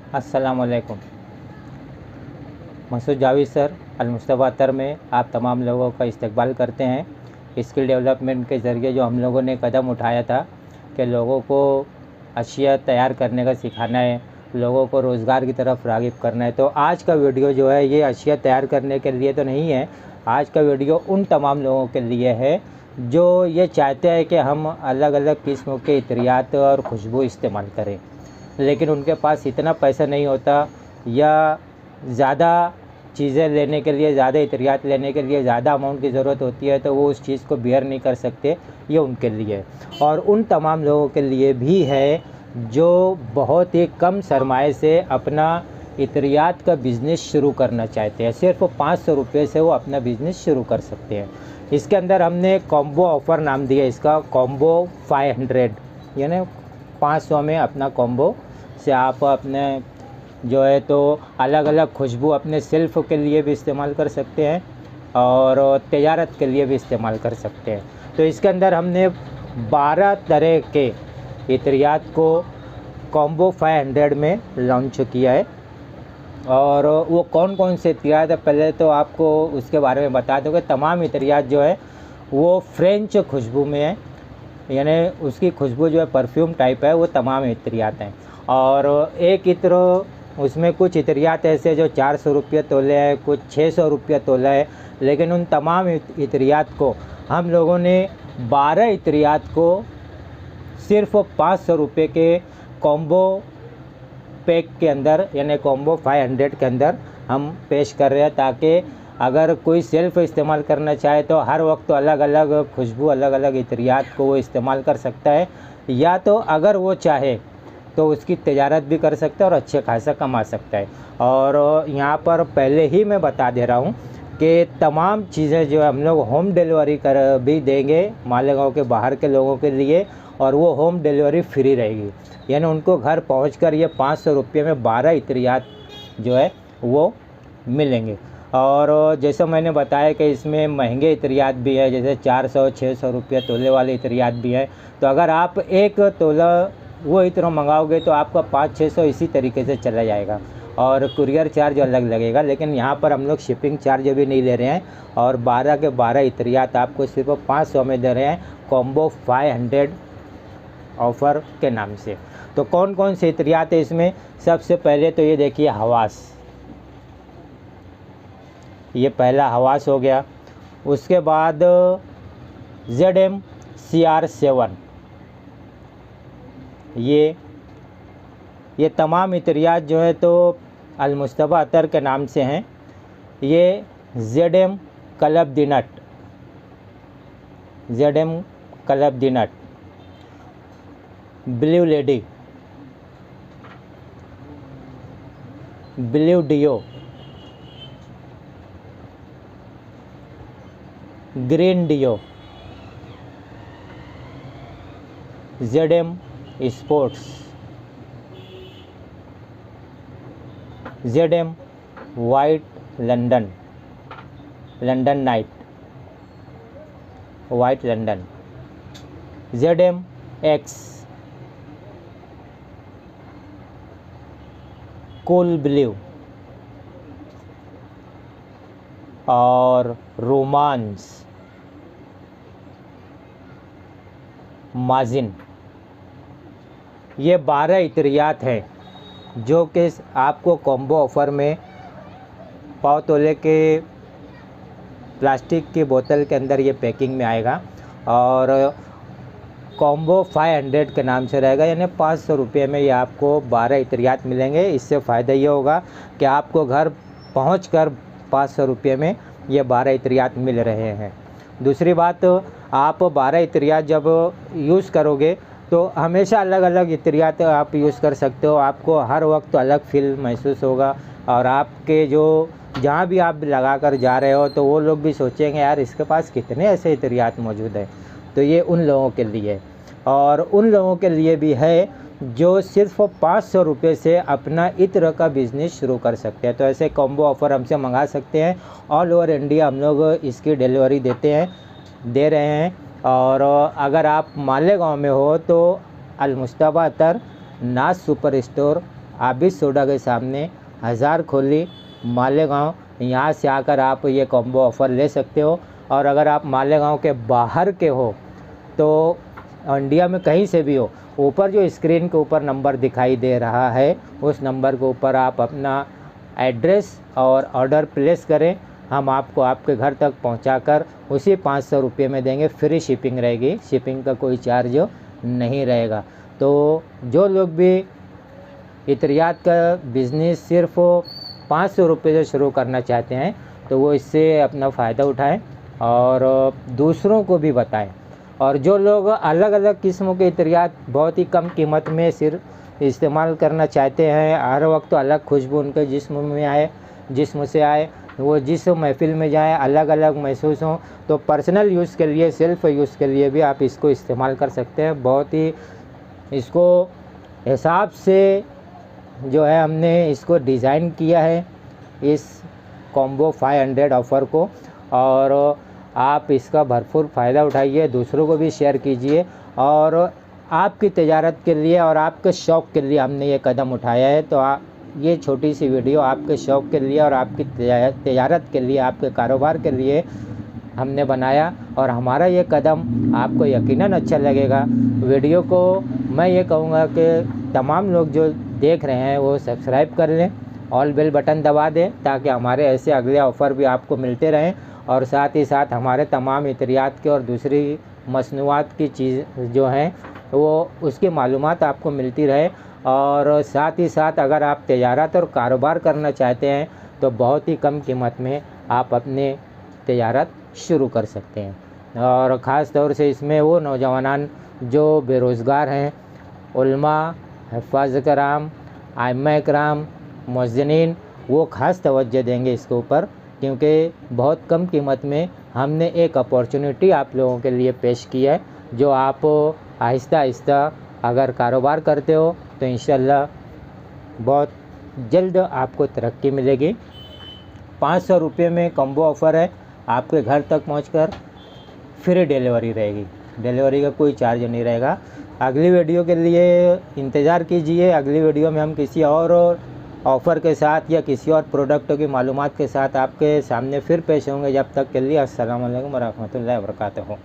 अस्सलामुअलैकुम। मसूद जावेद सर अल-मुस्तफ़ा अतर में आप तमाम लोगों का इस्तकबाल करते हैं। स्किल डेवलपमेंट के ज़रिए जो हम लोगों ने कदम उठाया था कि लोगों को अशिया तैयार करने का सिखाना है, लोगों को रोज़गार की तरफ राग़िब करना है। तो आज का वीडियो जो है ये अशिया तैयार करने के लिए तो नहीं है। आज का वीडियो उन तमाम लोगों के लिए है जो ये चाहते हैं कि हम अलग अलग किस्म के इत्रियात और खुशबू इस्तेमाल करें, लेकिन उनके पास इतना पैसा नहीं होता या ज़्यादा चीज़ें लेने के लिए, ज़्यादा इत्रियात लेने के लिए ज़्यादा अमाउंट की ज़रूरत होती है, तो वो उस चीज़ को बियर नहीं कर सकते। ये उनके लिए और उन तमाम लोगों के लिए भी है जो बहुत ही कम सरमाए से अपना इत्रियात का बिज़नेस शुरू करना चाहते हैं। सिर्फ 500 रुपये से वो अपना बिज़नेस शुरू कर सकते हैं। इसके अंदर हमने कॉम्बो ऑफ़र नाम दिया इसका, कॉम्बो 500, यानी 500 में अपना कॉम्बो से आप अपने जो है तो अलग अलग खुशबू अपने सेल्फ़ के लिए भी इस्तेमाल कर सकते हैं और तिजारत के लिए भी इस्तेमाल कर सकते हैं। तो इसके अंदर हमने 12 तरह के इत्रियात को कॉम्बो 500 में लॉन्च किया है। और वो कौन कौन से इत्रियात है पहले तो आपको उसके बारे में बता दूँ कि तमाम इत्रियात जो है वो फ्रेंच खुशबू में है, यानी उसकी खुशबू जो है परफ्यूम टाइप है, वो तमाम इत्रियात हैं। और एक इत्र उसमें कुछ इत्रियात ऐसे जो 400 रुपये तोले है, कुछ 600 रुपये तोला है, लेकिन उन तमाम इत्रियात को हम लोगों ने 12 इत्रियात को सिर्फ 500 रुपये के कॉम्बो पैक के अंदर, यानी कॉम्बो 500 के अंदर हम पेश कर रहे हैं, ताकि अगर कोई सेल्फ़ इस्तेमाल करना चाहे तो हर वक्त अलग अलग खुशबू, अलग अलग इत्रियात को वो इस्तेमाल कर सकता है, या तो अगर वो चाहे तो उसकी तिजारत भी कर सकता है और अच्छे खासा कमा सकता है। और यहाँ पर पहले ही मैं बता दे रहा हूँ कि तमाम चीज़ें जो हम लोग होम डिलीवरी कर भी देंगे मालेगांव के बाहर के लोगों के लिए, और वो होम डिलीवरी फ्री रहेगी, यानी उनको घर पहुंचकर ये 500 रुपये में 12 इत्रियात जो है वो मिलेंगे। और जैसे मैंने बताया कि इसमें महंगे इत्रियात भी है, जैसे 400-600 रुपये तोले वाले इत्रियात भी हैं। तो अगर आप एक तोला वो इत्र मंगाओगे तो आपका 500-600 इसी तरीके से चला जाएगा और कुरियर चार्ज अलग लगेगा। लेकिन यहाँ पर हम लोग शिपिंग चार्ज भी नहीं ले रहे हैं और 12 के 12 इत्रियात आपको सिर्फ 500 में दे रहे हैं कॉम्बो 500 ऑफ़र के नाम से। तो कौन कौन से इत्रियात है इसमें? सबसे पहले तो ये देखिए हवास, ये पहला हवास हो गया। उसके बाद ZM CR7, ये तमाम इत्रियात जो है तो अल-मुस्तफ़ा अतर के नाम से हैं। ये ZM club de nuit, ZM club de nuit, blue lady, blue deo, green deo, ZM sports, ZM white London, London night, white London, ZM X cool blue और रोमांस माजिन। ये 12 इत्रियात हैं जो कि आपको कॉम्बो ऑफ़र में पाव तोले के प्लास्टिक की बोतल के अंदर ये पैकिंग में आएगा और कॉम्बो 500 के नाम से रहेगा, यानी 500 रुपये में ये आपको 12 इत्रियात मिलेंगे। इससे फ़ायदा ये होगा कि आपको घर पहुंचकर 500 रुपये में ये 12 इत्रियात मिल रहे हैं। दूसरी बात, आप 12 इत्रियात जब यूज़ करोगे तो हमेशा अलग अलग इत्रियात आप यूज़ कर सकते हो। आपको हर वक्त अलग फील महसूस होगा और आपके जो जहाँ भी आप लगा कर जा रहे हो तो वो लोग भी सोचेंगे यार इसके पास कितने ऐसे इत्रियात मौजूद हैं। तो ये उन लोगों के लिए, और उन लोगों के लिए भी है जो सिर्फ 500 रुपये से अपना इत्र का बिज़नेस शुरू कर सकते हैं। तो ऐसे कॉम्बो ऑफ़र हमसे मंगा सकते हैं। ऑल ओवर इंडिया हम लोग इसकी डिलीवरी दे रहे हैं। और अगर आप मालेगांव में हो तो अल-मुस्तफ़ा अतर नाज सुपर स्टोर आबिद सोडा के सामने हज़ार खोली मालेगांव, यहाँ से आकर आप ये कॉम्बो ऑफ़र ले सकते हो। और अगर आप मालेगांव के बाहर के हो तो इंडिया में कहीं से भी हो, ऊपर जो स्क्रीन के ऊपर नंबर दिखाई दे रहा है उस नंबर के ऊपर आप अपना एड्रेस और ऑर्डर प्लेस करें, हम आपको आपके घर तक पहुंचाकर उसी 500 रुपये में देंगे। फ्री शिपिंग रहेगी, शिपिंग का कोई चार्ज नहीं रहेगा। तो जो लोग भी इत्रियात का बिज़नेस सिर्फ 500 रुपये से शुरू करना चाहते हैं तो वो इससे अपना फ़ायदा उठाएं और दूसरों को भी बताएं। और जो लोग अलग अलग किस्मों के इत्रियात बहुत ही कम कीमत में सिर्फ इस्तेमाल करना चाहते हैं, हर वक्त तो अलग खुशबू उनके जिस्म से आए, वो जिस महफ़िल में जाएं अलग अलग महसूस हों, तो पर्सनल यूज़ के लिए, सेल्फ़ यूज़ के लिए भी आप इसको इस्तेमाल कर सकते हैं। बहुत ही इसको हिसाब से जो है हमने इसको डिज़ाइन किया है इस कॉम्बो 500 ऑफ़र को, और आप इसका भरपूर फ़ायदा उठाइए, दूसरों को भी शेयर कीजिए। और आपकी तिजारत के लिए और आपके शौक़ के लिए हमने ये कदम उठाया है। तो ये छोटी सी वीडियो आपके शौक़ के लिए और आपकी तिजारत के लिए, आपके कारोबार के लिए हमने बनाया, और हमारा ये कदम आपको यकीनन अच्छा लगेगा। वीडियो को मैं ये कहूँगा कि तमाम लोग जो देख रहे हैं वो सब्सक्राइब कर लें, ऑल बेल बटन दबा दें ताकि हमारे ऐसे अगले ऑफ़र भी आपको मिलते रहें, और साथ ही साथ हमारे तमाम इत्रियात के और दूसरी मसनूआत की चीज़ जो हैं वो उसकी मालूमात आपको मिलती रहे। और साथ ही साथ अगर आप तिजारत और कारोबार करना चाहते हैं तो बहुत ही कम कीमत में आप अपने तिजारत शुरू कर सकते हैं। और ख़ास तौर से इसमें वो नौजवान जो बेरोज़गार हैं, उलमा, हफ़ाज़ कराम, आइम्मा कराम, मुअज़्ज़िनीन, वो ख़ास तवज्जो देंगे इसके ऊपर, क्योंकि बहुत कम कीमत में हमने एक अपॉर्चुनिटी आप लोगों के लिए पेश की है, जो आप आहिस्ता आहिस्ता अगर कारोबार करते हो तो इंशाल्लाह बहुत जल्द आपको तरक्की मिलेगी। 500 रुपये में कॉम्बो ऑफ़र है, आपके घर तक पहुंचकर फ्री डिलीवरी रहेगी, डिलीवरी का कोई चार्ज नहीं रहेगा। अगली वीडियो के लिए इंतज़ार कीजिए, अगली वीडियो में हम किसी और ऑफ़र के साथ या किसी और प्रोडक्ट की मालूमात के साथ आपके सामने फिर पेश होंगे। जब तक के लिए अस्सलाम वालेकुम व रहमतुल्लाहि व बरकातहू।